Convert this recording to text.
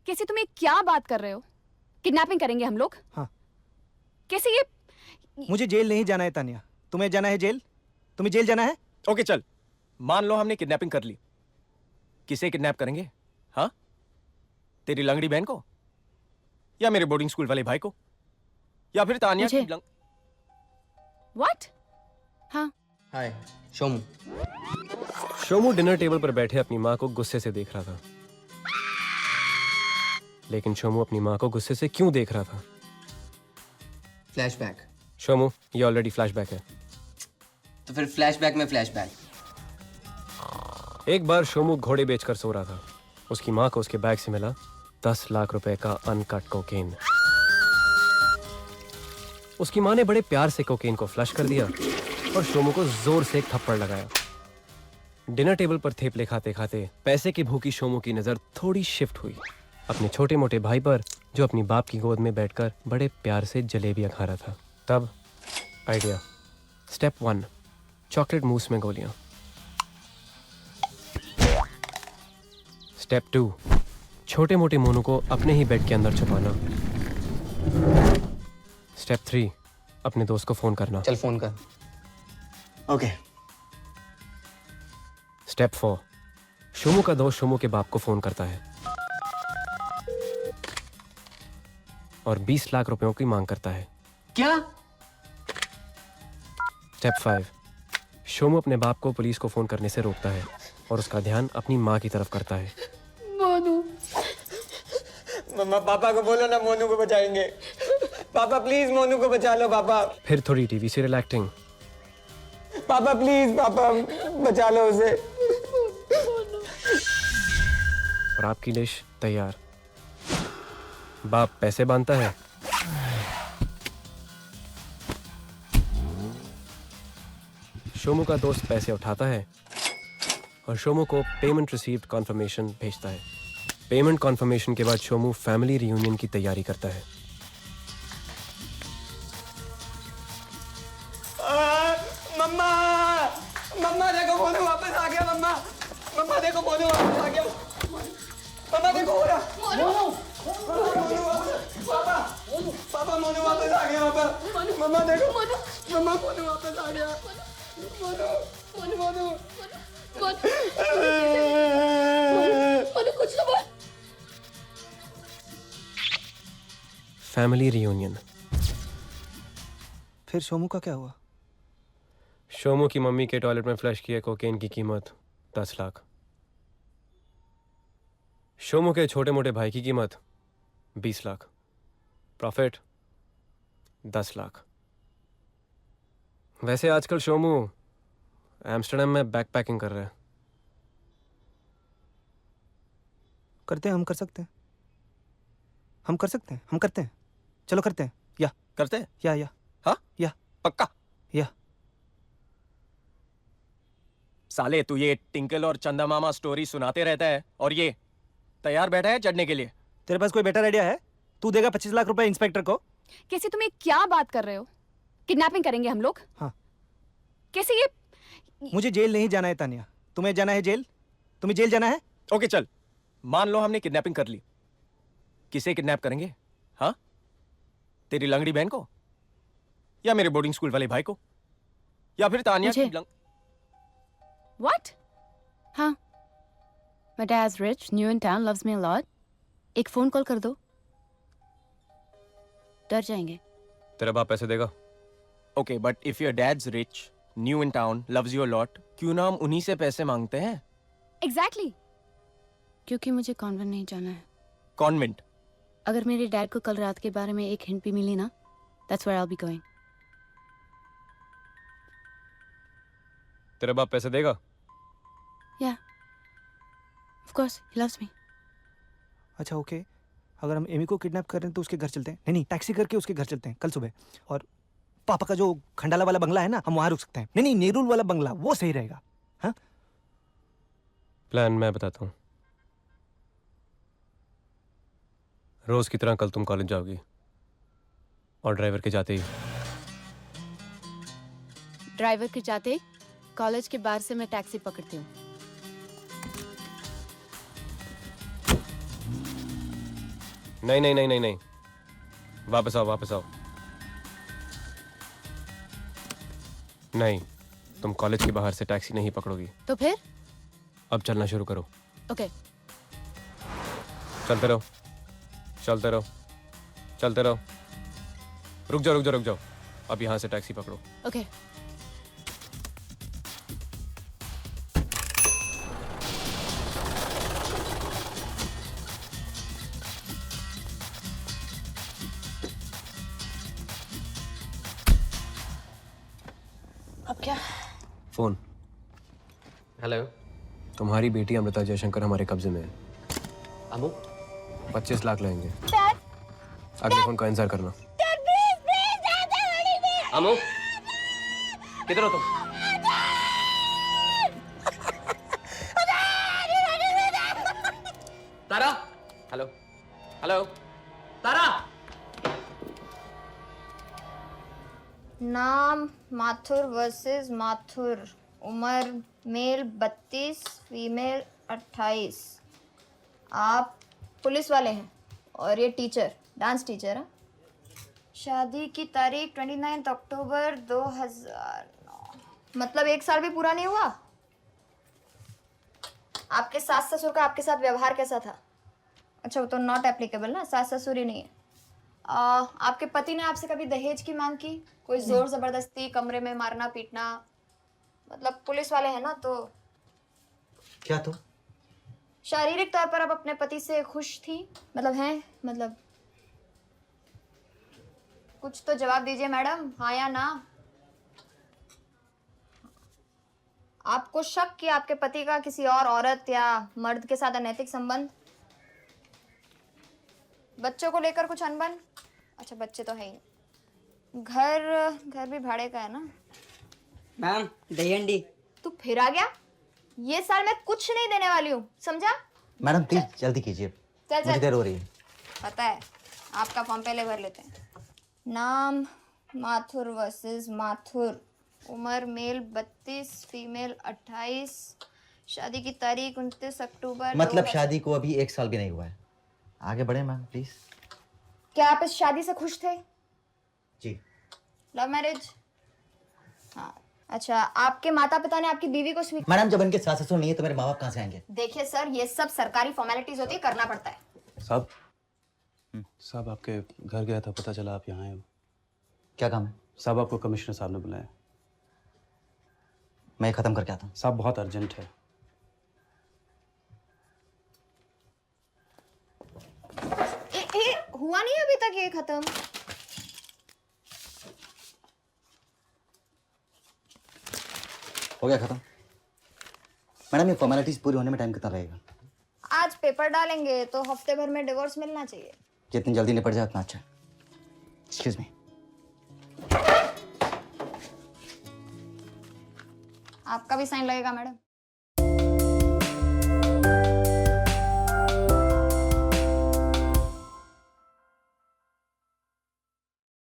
कैसे तुम ये क्या बात कर रहे हो? किडनैपिंग करेंगे हम लोग? हाँ। कैसे ये? मुझे जेल नहीं जाना है तानिया। तुम्हें जाना है जेल? तुम्हें जेल जाना है? ओके चल, मान लो हमने किडनैपिंग कर ली। किसे किडनैप करेंगे? हाँ, तेरी लंगड़ी बहन को, या मेरे बोर्डिंग स्कूल वाले भाई को, या फिर तानिया की What? हाँ। हाय, शोमू। शोमू डिनर टेबल पर बैठे अपनी माँ को गुस्से से देख रहा था। लेकिन शोमू अपनी माँ को गुस्से से क्यों देख रहा था? फ्लैशबैक। शोमू, ये ऑलरेडी फ्लैशबैक है। तो फिर फ्लैशबैक में फ्लैशबैक। एक बार शोमू घोड़े बेचकर सो रहा था। उसकी माँ को उसके बैग से मिला 10 लाख रुपए का अनकट कोकेन। उसकी माँ ने बड़े प्यार से कोकेन को फ्लश कर दिया और शोमू को जोर से एक थप्पड़ लगाया। डिनर टेबल पर थेपले खाते खाते पैसे की भूखी शोमू की नजर थोड़ी शिफ्ट हुई अपने छोटे मोटे भाई पर, जो अपनी बाप की गोद में बैठकर बड़े प्यार से जलेबियां खा रहा था। तब आइडिया। स्टेप 1, चॉकलेट मूस में गोलियां। स्टेप 2, छोटे मोटे मोनू को अपने ही बेड के अंदर छुपाना। स्टेप 3, अपने दोस्त को फोन करना। चल फोन कर। ओके। स्टेप 4, शोमू का दोस्त शोमू के बाप को फोन करता है और 20 लाख रुपयों की मांग करता है। क्या? स्टेप 5, शोमू अपने बाप को पुलिस को फोन करने से रोकता है और उसका ध्यान अपनी माँ की तरफ करता है। मोनू। मम्मा, पापा को बोलो ना, मोनू को बचाएंगे। पापा प्लीज मोनू को बचा लो पापा। फिर थोड़ी टीवी सीरियल एक्टिंग। पापा प्लीज, पापा बचा लो उसे। और आपकी डिश तैयार। बाप पैसे बांधता है, शोमू का दोस्त पैसे उठाता है और शोमू को पेमेंट रिसीव्ड कॉन्फर्मेशन भेजता है। पेमेंट कॉन्फर्मेशन के बाद शोमू फैमिली रियूनियन की तैयारी करता है। मम्मा, मम्मा देखो मोनू वापस आ गया। मम्मा, मम्मा देखो मोनू वापस आ गया। मम्मा देखो हो रहा। पापा, पापा मोनू वापस आ गया। पापा, मम्मा देखो। मम्मा मोनू वापस आ गया। मोनू, मोनू, कुछ तो बोल। Family reunion. फिर शोमू का क्या हुआ? शोमू की मम्मी के टॉयलेट में फ्लश किए कोकेन की कीमत 10 लाख। शोमू के छोटे मोटे भाई की कीमत 20 लाख। प्रॉफिट 10 लाख। वैसे आजकल शोमू एम्स्टर्डम में बैकपैकिंग कर रहा है। करते हैं, हम कर सकते हैं। हम कर सकते हैं, हम करते हैं। चलो करते हैं। या करते हैं? या हाँ, या पक्का। या साले तू ये टिंकल और चंदा मामा स्टोरी सुनाते रहता है और ये तैयार बैठा है चढ़ने के लिए। तेरे पास कोई बेटर आइडिया है? तू देगा 25 लाख रुपए इंस्पेक्टर को? कैसे तुम ये क्या बात कर रहे हो? किडनैपिंग करेंगे हम लोग? हाँ। कैसे ये? मुझे जेल नहीं जाना है तानिया। तुम्हें जाना है जेल? तुम्हें जेल जाना है? ओके चल, मान लो हमने किडनैपिंग कर ली। किसे किडनैप करेंगे? हाँ, तेरी लंगड़ी बहन को, या मेरे बोर्डिंग स्कूल वाले भाई को, या फिर तानिया की What? हाँ। My dad's rich, new in town, loves me a lot. एक फोन कॉल कर दो। डर जाएंगे। तेरा बाप पैसे देगा? Okay, but if your dad's rich, new in town, loves you a lot, क्यों ना हम उन्हीं से पैसे मांगते हैं? Exactly. क्योंकि मुझे कॉन्वेंट नहीं जाना है। कॉन्वेंट? अगर मेरे डैड को कल रात के बारे में एक हिंट भी मिली ना, that's where I'll be going. तेरा बाप पैसे देगा? Yeah. Of course, he loves me. अच्छा ओके, अगर हम एमी को किडनैप कर रहे हैं तो उसके घर चलते हैं। नहीं, टैक्सी करके उसके घर चलते हैं कल सुबह। और पापा का जो खंडाला वाला बंगला है ना, हम वहां रुक सकते हैं। नहीं, नेरुल वाला बंगला, वो सही रहेगा। हाँ, प्लान मैं बताता हूँ। रोज की तरह कल तुम कॉलेज जाओगी और ड्राइवर के जाते ही ड्राइवर के जाते कॉलेज के बाहर से मैं टैक्सी पकड़ती हूँ। नहीं नहीं नहीं नहीं नहीं, वापस आओ वापस आओ। नहीं, तुम कॉलेज के बाहर से टैक्सी नहीं पकड़ोगी। तो फिर? अब चलना शुरू करो। ओके। चलते रहो चलते रहो चलते रहो। रुक जाओ रुक जाओ रुक जाओ, अब यहाँ से टैक्सी पकड़ो। ओके। अब क्या? फोन। हेलो तुम्हारी बेटी अमृता जयशंकर हमारे कब्जे में है। अमू 25 लाख लेंगे। अगले फोन का इंतजार करना। अमू किधर हो तुम? तारा हेलो हेलो तारा। नाम माथुर वर्सेस माथुर, उम्र मेल 32, फीमेल 28। आप पुलिस वाले हैं और ये टीचर, डांस टीचर है। शादी की तारीख 29 अक्टूबर 2009, मतलब 1 साल भी पूरा नहीं हुआ। आपके सास ससुर का आपके साथ व्यवहार कैसा था? अच्छा, वो तो नॉट एप्लीकेबल ना, सास ससुर ही नहीं है। आपके पति ने आपसे कभी दहेज की मांग की? कोई जोर जबरदस्ती, कमरे में मारना पीटना? मतलब पुलिस वाले हैं ना, तो क्या तो? शारीरिक तौर पर आप अपने पति से खुश थी? मतलब हैं, मतलब कुछ तो जवाब दीजिए मैडम, हाँ या ना। आपको शक कि आपके पति का किसी और औरत या मर्द के साथ अनैतिक संबंध? बच्चों को लेकर कुछ अनबन? अच्छा, बच्चे तो है ही नहीं। घर भी भाड़े का है ना? मैम दही अंडी। तू फिर आ गया? ये साल मैं कुछ नहीं देने वाली हूँ, समझा? मैडम प्लीज जल्दी कीजिए, चल मुझे चल, देर हो रही है। पता है, आपका फॉर्म पहले भर लेते हैं। नाम माथुर वर्सेस माथुर, उम्र मेल 32, फीमेल 28, शादी की तारीख 29 अक्टूबर। मतलब शादी को अभी 1 साल भी नहीं हुआ है। आगे बढ़े मैम प्लीज। क्या आप इस शादी से खुश थे? जी। Love marriage? हाँ। अच्छा, आपके माता पिता ने आपकी बीवी को स्वीकार? मैडम जब इनके सास ससुर नहीं है तो मेरे माँ बाप कहाँ से आएंगे? देखिए सर, ये सब सरकारी फॉर्मेलिटीज होती है, करना पड़ता है। साहब साहब आपके घर गया था, पता चला आप यहाँ आए हो। क्या काम है? साहब आपको कमिश्नर साहब ने बुलाया। मैं ये खत्म करके आता हूँ। साहब बहुत अर्जेंट है। हुआ नहीं अभी तक ये खत्म? हो गया खत्म। मैडम ये फॉर्मेलिटीज पूरी होने में टाइम कितना लगेगा? आज पेपर डालेंगे तो हफ्ते भर में डिवोर्स मिलना चाहिए। जितनी जल्दी निपट जाए उतना अच्छा। Excuse me. आपका भी साइन लगेगा मैडम।